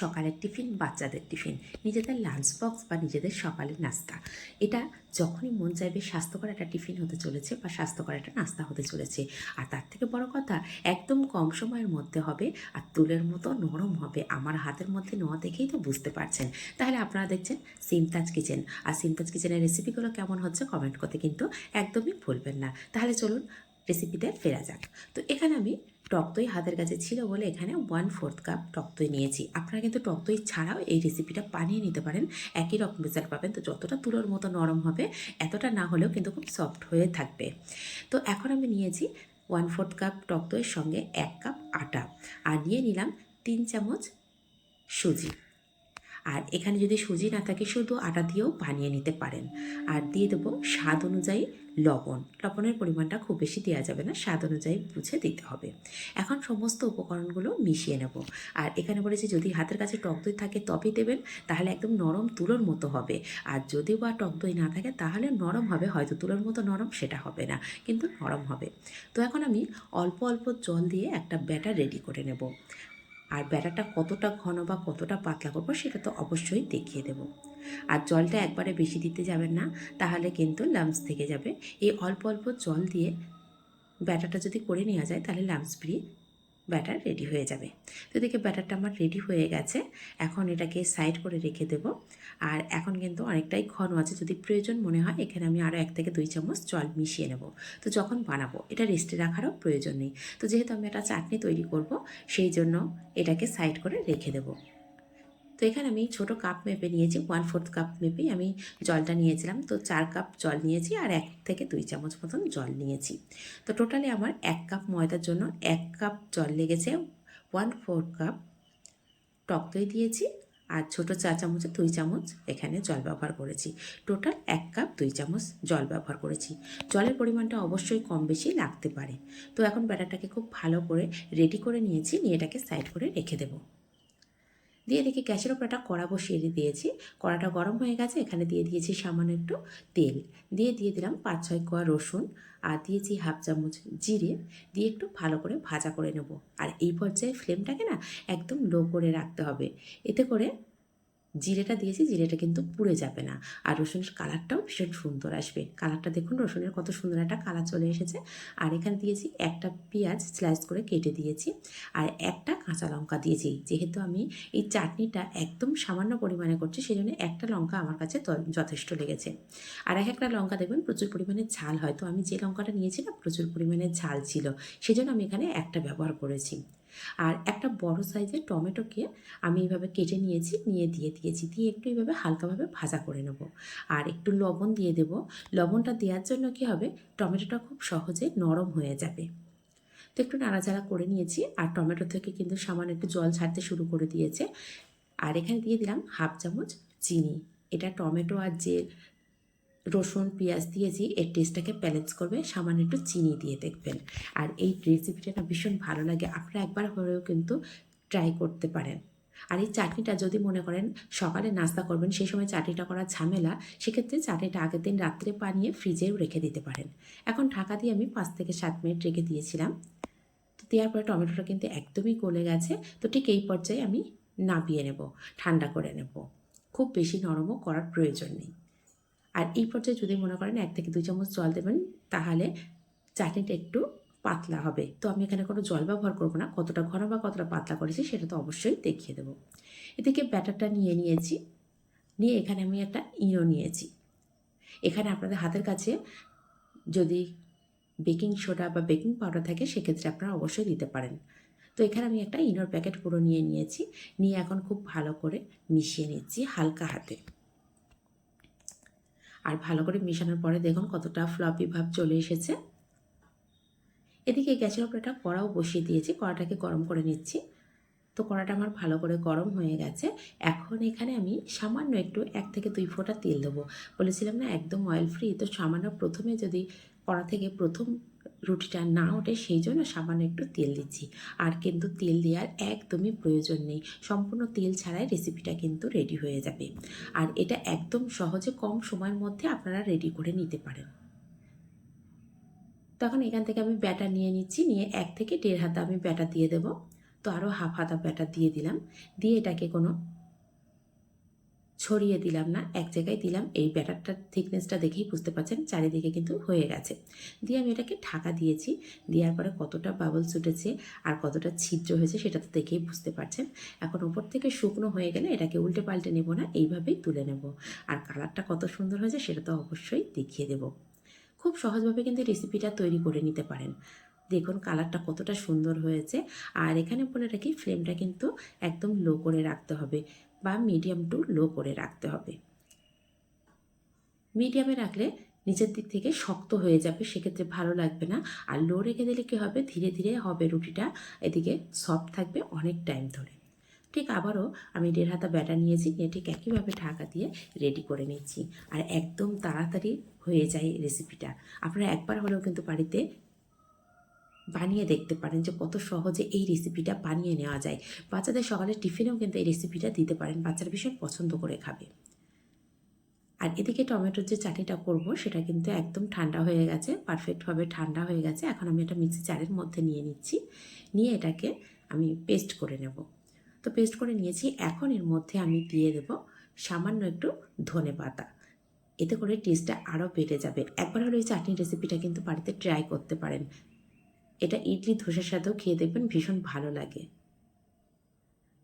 সকালের টিফিন, বাচ্চাদের টিফিন, নিজেদের লাঞ্চ বক্স বা নিজেদের সকালের নাস্তা, এটা যখনই মন চাইবে স্বাস্থ্যকর একটা টিফিন হতে চলেছে বা স্বাস্থ্যকর একটা নাস্তা হতে চলেছে। আর তার থেকে বড় কথা, একদম কম সময়ের মধ্যে হবে আর তুলের মতো নরম হবে। আমার হাতের মধ্যে নেওয়া দেখেই তো বুঝতে পারছেন। তাহলে আপনারা দেখছেন সিমতাজ কিচেন। আর সিমতাজ কিচেনের রেসিপিগুলো কেমন হচ্ছে কমেন্ট করতে কিন্তু একদমই ভুলবেন না। তাহলে চলুন রেসিপিতে ফেরা যাক। তো এখানে আমি টক দই হাতের কাছে ছিল বলে এখানে 1/4 কাপ টক দই নিয়েছি। আপনারা কিন্তু টক দই ছাড়াও এই রেসিপিটা বানিয়ে নিতে পারেন, একই রকম রেজাল্ট পাবেন। তো যতটা তুলোর মতো নরম হবে, এতটা না হলেও কিন্তু খুব সফট হয়ে থাকবে। তো এখন আমি নিয়েছি 1/4 কাপ টক দইয়ের সঙ্গে 1 কাপ আটা, আর নিয়ে নিলাম 3 চামচ সুজি। আর এখানে যদি সুজি না থাকে শুধু আটা দিয়েও বানিয়ে নিতে পারেন। আর দিয়ে দেবো স্বাদ অনুযায়ী লবণ। লবণের পরিমাণটা খুব বেশি দেওয়া যাবে না, স্বাদ অনুযায়ী বুঝে দিতে হবে। এখন সমস্ত উপকরণগুলো মিশিয়ে নেব। আর এখানে বলেছি যদি হাতের কাছে টক দই থাকে তবেই দেবেন, তাহলে একদম নরম তুলোর মতো হবে। আর যদি বা টক দই না থাকে তাহলে নরম হবে, হয়তো তুলোর মতো নরম সেটা হবে না, কিন্তু নরম হবে। তো এখন আমি অল্প অল্প জল দিয়ে একটা ব্যাটার রেডি করে নেব। আর ব্যাটারটা কতটা ঘন বা কতটা পাতলা করবো সেটা তো অবশ্যই দেখিয়ে দেব। আর জলটা একবারে বেশি দিতে যাবেন না, তাহলে কিন্তু লাম্পস থেকে যাবে। এই অল্প অল্প জল দিয়ে ব্যাটারটা যদি করে নেওয়া যায় তাহলে লাম্পস ফ্রি ব্যাটার রেডি হয়ে যাবে। তো এদিকে ব্যাটারটা আমার রেডি হয়ে গেছে। এখন এটাকে সাইড করে রেখে দেব। আর এখন কিন্তু অনেকটাই ঘন আছে, যদি প্রয়োজন মনে হয় এখানে আমি আরও 1 থেকে 2 চামচ জল মিশিয়ে নেব। তো যখন বানাবো এটা রেস্টে রাখারও প্রয়োজন নেই। তো যেহেতু আমি একটা চাটনি তৈরি করব, সেই জন্য এটাকে সাইড করে রেখে দেবো। তো এখানে আমি ছোটো কাপ মেপে নিয়েছি, 1/4 কাপ মেপেই আমি জলটা নিয়েছিলাম। তো 4 কাপ জল নিয়েছি আর 1 থেকে 2 চামচ মতন জল নিয়েছি। তো টোটালি আমার 1 কাপ ময়দার জন্য 1 কাপ জল লেগেছে। 1/4 কাপ টক দই দিয়েছি আর ছোটো চা চামচে 2 চামচ এখানে জল ব্যবহার করেছি। টোটাল 1 কাপ 2 চামচ জল ব্যবহার করেছি। জলের পরিমাণটা অবশ্যই কম বেশি লাগতে পারে। তো এখন ব্যাটারটাকে খুব ভালো করে রেডি করে নিয়েছি, নিয়ে এটাকে সাইড করে রেখে দেবো। দিয়ে দেখি গ্যাসের ওপর একটা কড়া বসিয়ে দিয়েছি। কড়াটা গরম হয়ে গেছে, এখানে দিয়ে দিয়েছি সামান্য একটু তেল, দিয়ে দিলাম 5-6 কোয়া রসুন, আর দিয়েছি হাফ চামচ জিরে, দিয়ে একটু ভালো করে ভাজা করে নেব। আর এই পর্যায়ে ফ্লেমটাকে না একদম লো করে রাখতে হবে, এতে করে জিরেটা দিয়েছি, জিরেটা কিন্তু পুড়ে যাবে না। আর রসুনের কালারটাও ভীষণ সুন্দর আসবে। কালারটা দেখুন, রসুনের কত সুন্দর একটা কালার চলে এসেছে। আর এখানে দিয়েছি একটা পেঁয়াজ স্লাইস করে কেটে দিয়েছি, আর একটা কাঁচা লঙ্কা দিয়েছি। যেহেতু আমি এই চাটনিটা একদম সামান্য পরিমাণে করছি, সেই জন্য একটা লঙ্কা আমার কাছে যথেষ্ট লেগেছে। আর একটা লঙ্কা দেখবেন প্রচুর পরিমাণে ঝাল হয়, তো আমি যে লঙ্কাটা নিয়েছি না প্রচুর পরিমাণে ঝাল ছিল, সেই জন্য আমি এখানে একটা ব্যবহার করেছি। আর একটা বড় সাইজের টমেটোকে আমি এইভাবে কেটে নিয়েছি, নিয়ে দিয়েছি, দিয়ে একটু এইভাবে হালকাভাবে ভাজা করে নেব। আর একটু লবণ দিয়ে দেব। লবণটা দেওয়ার জন্য কী হবে, টমেটোটা খুব সহজে নরম হয়ে যাবে। তো একটু নাড়াচাড়া করে নিয়েছি, আর টমেটো থেকে কিন্তু সামান্য একটু জল ছাড়তে শুরু করে দিয়েছে। আর এখানে দিয়ে দিলাম হাফ চামচ চিনি। এটা টমেটো আর যে রসুন পেঁয়াজ দিয়েছি এর টেস্টটাকে ব্যালেন্স করবে, সামান্য একটু চিনি দিয়ে দেখবেন। আর এই রেসিপিটা না ভীষণ ভালো লাগে, আপনারা একবার হলেও কিন্তু ট্রাই করতে পারেন। আর এই চাটনিটা যদি মনে করেন সকালে নাস্তা করবেন, সেই সময় চাটনিটা করার ঝামেলা, সেক্ষেত্রে চাটনিটা আগের দিন রাত্রে বানিয়ে ফ্রিজেও রেখে দিতে পারেন। এখন ঢাকা দিয়ে আমি 5 থেকে 7 মিনিট রেখে দিয়েছিলাম। তো দেওয়ার পরে টমেটোটা কিন্তু একদমই গলে গেছে। তো ঠিক এই পর্যায়ে আমি নামিয়ে নেব, ঠান্ডা করে নেব। খুব বেশি নরমও করার প্রয়োজন নেই। আর এই পর্যায়ে যদি মনে করেন 1 থেকে 2 চামচ জল দেবেন, তাহলে চাটনিটা একটু পাতলা হবে। তো আমি এখানে কোনো জল ব্যবহার করব না, কতটা ঘন বা কতটা পাতলা করেছি সেটা তো অবশ্যই দেখিয়ে দেবো। এদিকে ব্যাটারটা নিয়ে নিয়েছি, নিয়ে এখানে আমি একটা ইনো নিয়েছি। এখানে আপনাদের হাতের কাছে যদি বেকিং সোডা বা বেকিং পাউডার থাকে সেক্ষেত্রে আপনারা অবশ্যই দিতে পারেন। তো এখানে আমি একটা ইনোর প্যাকেট পুরো নিয়ে নিয়েছি, নিয়ে এখন খুব ভালো করে মিশিয়ে নিচ্ছি হালকা হাতে। আর ভালো করে মেশানোর পরে দেখুন কতটা ফ্লপি ভাব চলে এসেছে। এদিকে গ্যাসের ওপর একটা কড়াও বসিয়ে দিয়েছি, কড়াটাকে গরম করে নিচ্ছি। তো কড়াটা আমার ভালো করে গরম হয়ে গেছে। এখন এখানে আমি সামান্য একটু 1 থেকে 2 ফোঁটা তেল দেবো। বলেছিলাম না একদম অয়েল ফ্রি, তো সামান্য প্রথমে যদি কড়া থেকে প্রথম রুটিটা না ওঠে সেই জন্য সামান্য একটু তেল দিচ্ছি। আর কিন্তু তেল দেওয়ার একদমই প্রয়োজন নেই, সম্পূর্ণ তেল ছাড়াই রেসিপিটা কিন্তু রেডি হয়ে যাবে। আর এটা একদম সহজে কম সময়ের মধ্যে আপনারা রেডি করে নিতে পারেন। তখন এখান থেকে আমি ব্যাটার নিয়ে নিচ্ছি, নিয়ে 1 থেকে 1.5 হাতা আমি ব্যাটার দিয়ে দেবো। তো আরও হাফ হাতা ব্যাটার দিয়ে দিলাম, দিয়ে এটাকে কোনো ছড়িয়ে দিলাম না, এক জায়গায় দিলাম। এই ব্যাটারটার থিকনেসটা দেখেই বুঝতে পারছেন চারিদিকে কিন্তু হয়ে গেছে। দিয়ে আমি এটাকে ঢাকা দিয়েছি। দেওয়ার পরে কতটা বাবলস উঠেছে আর কতটা ছিদ্র হয়েছে সেটা তো দেখেই বুঝতে পারছেন। এখন ওপর থেকে শুকনো হয়ে গেলে এটাকে উল্টে পাল্টে নেব না, এইভাবেই তুলে নেব। আর কালারটা কত সুন্দর হয়েছে সেটা তো অবশ্যই দেখিয়ে দেব। খুব সহজভাবে কিন্তু রেসিপিটা তৈরি করে নিতে পারেন। দেখুন কালারটা কতটা সুন্দর হয়েছে। আর এখানে বলে রাখি, ফ্লেমটা কিন্তু একদম লো করে রাখতে হবে বা মিডিয়াম টু লো করে রাখতে হবে। মিডিয়ামে রাখলে নিচের দিক থেকে শক্ত হয়ে যাবে, সেক্ষেত্রে ভালো লাগবে না। আর লো রেখে দিলে কী হবে, ধীরে ধীরে হবে রুটিটা, এদিকে সফট থাকবে অনেক টাইম ধরে। ঠিক আবারও আমি 1.5 হাতা ব্যাটার নিয়েছি, নিয়ে ঠিক একইভাবে ঢাকা দিয়ে রেডি করে নিচ্ছি। আর একদম তাড়াতাড়ি হয়ে যায় রেসিপিটা। আপনারা একবার হলেও কিন্তু বাড়িতে বানিয়ে দেখতে পারেন যে কত সহজে এই রেসিপিটা বানিয়ে নেওয়া যায়। বাচ্চাদের সকালের টিফিনেও কিন্তু এই রেসিপিটা দিতে পারেন, বাচ্চারা ভীষণ পছন্দ করে খাবে। আর এদিকে টমেটোর যে চাটনিটা করব সেটা কিন্তু একদম ঠান্ডা হয়ে গেছে, পারফেক্টভাবে ঠান্ডা হয়ে গেছে। এখন আমি এটা মিক্সি জারের মধ্যে নিয়ে নিচ্ছি, নিয়ে এটাকে আমি পেস্ট করে নেব। তো পেস্ট করে নিয়েছি। এখন এর মধ্যে আমি দিয়ে দেব সামান্য একটু ধনেপাতা। এতে করে টেস্টটা আরও বেড়ে যাবে। একবার হলে এই চাটনির রেসিপিটা কিন্তু বাড়িতে ট্রাই করতে পারেন। এটা ইডলি ধোসার সাথেও খেয়ে দেখবেন, ভীষণ ভালো লাগে।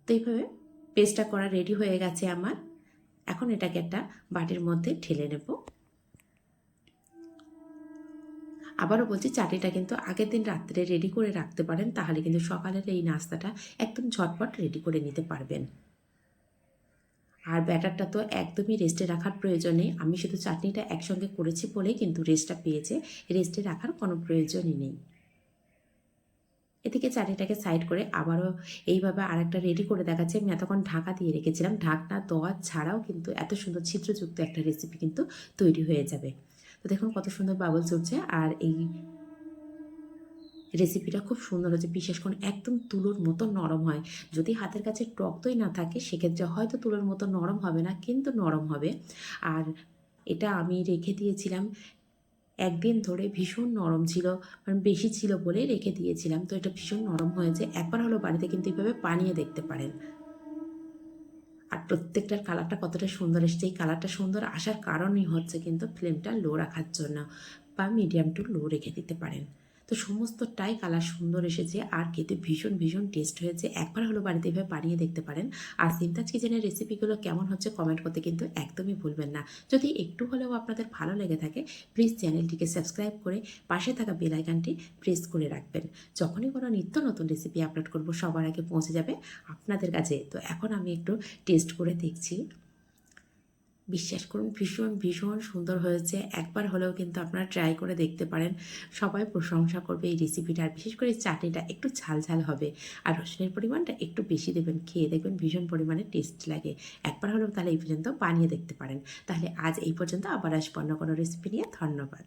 তো এইভাবে পেস্টটা করা রেডি হয়ে গেছে আমার। এখন এটাকে একটা বাটির মধ্যে ঢেলে নেব। আবারও বলছি, চাটনিটা কিন্তু আগের দিন রাত্রে রেডি করে রাখতে পারেন, তাহলে কিন্তু সকালের এই নাস্তাটা একদম ঝটপট রেডি করে নিতে পারবেন। আর ব্যাটারটা তো একদমই রেস্টে রাখার প্রয়োজন নেই। আমি শুধু চাটনিটা একসঙ্গে করেছি বলেই কিন্তু রেস্টটা পেয়েছে, রেস্টে রাখার কোনো প্রয়োজনই নেই। এদিকে চাটনিটাকে সাইড করে আবারও এইভাবে আরেকটা রেডি করে দেখাচ্ছি। আমি এতক্ষণ ঢাকা দিয়ে রেখেছিলাম, ঢাকনা দেওয়া ছাড়াও কিন্তু এত সুন্দর ছিদ্রযুক্ত একটা রেসিপি কিন্তু তৈরি হয়ে যাবে। তো দেখুন কত সুন্দর বাবলস উঠছে। আর এই রেসিপিটা খুব সুন্দর হয়েছে, বিশেষ করে একদম তুলোর মতো নরম হয়। যদি হাতের কাছে টক দই না থাকে সেক্ষেত্রে হয়তো তুলোর মতো নরম হবে না, কিন্তু নরম হবে। আর এটা আমি রেখে দিয়েছিলাম একদিন ধরে, ভীষণ নরম ছিল, মানে বেশি ছিল বলে রেখে দিয়েছিলাম। তো এটা ভীষণ নরম হয়েছে। একবার হলো বাড়িতে কিন্তু এইভাবে বানিয়ে দেখতে পারেন। আর প্রত্যেকটার কালারটা কতটা সুন্দর এসেছে। এই কালারটা সুন্দর আসার কারণই হচ্ছে কিন্তু ফ্লেমটা লো রাখার জন্য, বা মিডিয়াম টু লো রেখে দিতে পারেন। তো সমস্তটাই কালার সুন্দর এসেছে আর খেতে ভীষণ ভীষণ টেস্ট হয়েছে। একবার হলো বাড়িতে এভাবে বানিয়ে দেখতে পারেন। আর সিমতাজ কিচেনের রেসিপিগুলো কেমন হচ্ছে কমেন্ট করতে কিন্তু একদমই ভুলবেন না। যদি একটু হলেও আপনাদের ভালো লেগে থাকে, প্লিজ চ্যানেলটিকে সাবস্ক্রাইব করে পাশে থাকা বেল আইকনটি প্রেস করে রাখবেন। যখনই কোনো নিত্য নতুন রেসিপি আপলোড করব সবার আগে পৌঁছে যাবে আপনাদের কাছে। তো এখন আমি একটু টেস্ট করে দেখছি। বিশ্বাস করুন ভীষণ ভীষণ সুন্দর হয়েছে। একবার হলেও কিন্তু আপনারা ট্রাই করে দেখতে পারেন। সবাই প্রশংসা করবে এই রেসিপিটা। আর বিশেষ করে চাটনিটা একটু ঝাল ঝাল হবে, আর রসুনের পরিমাণটা একটু বেশি দেবেন, খেয়ে দেখবেন ভীষণ পরিমাণে টেস্ট লাগে। একবার হলেও তাহলে এই পর্যন্ত বানিয়ে দেখতে পারেন। তাহলে আজ এই পর্যন্ত, আবার আসবো অন্য কোনো রেসিপি নিয়ে। ধন্যবাদ।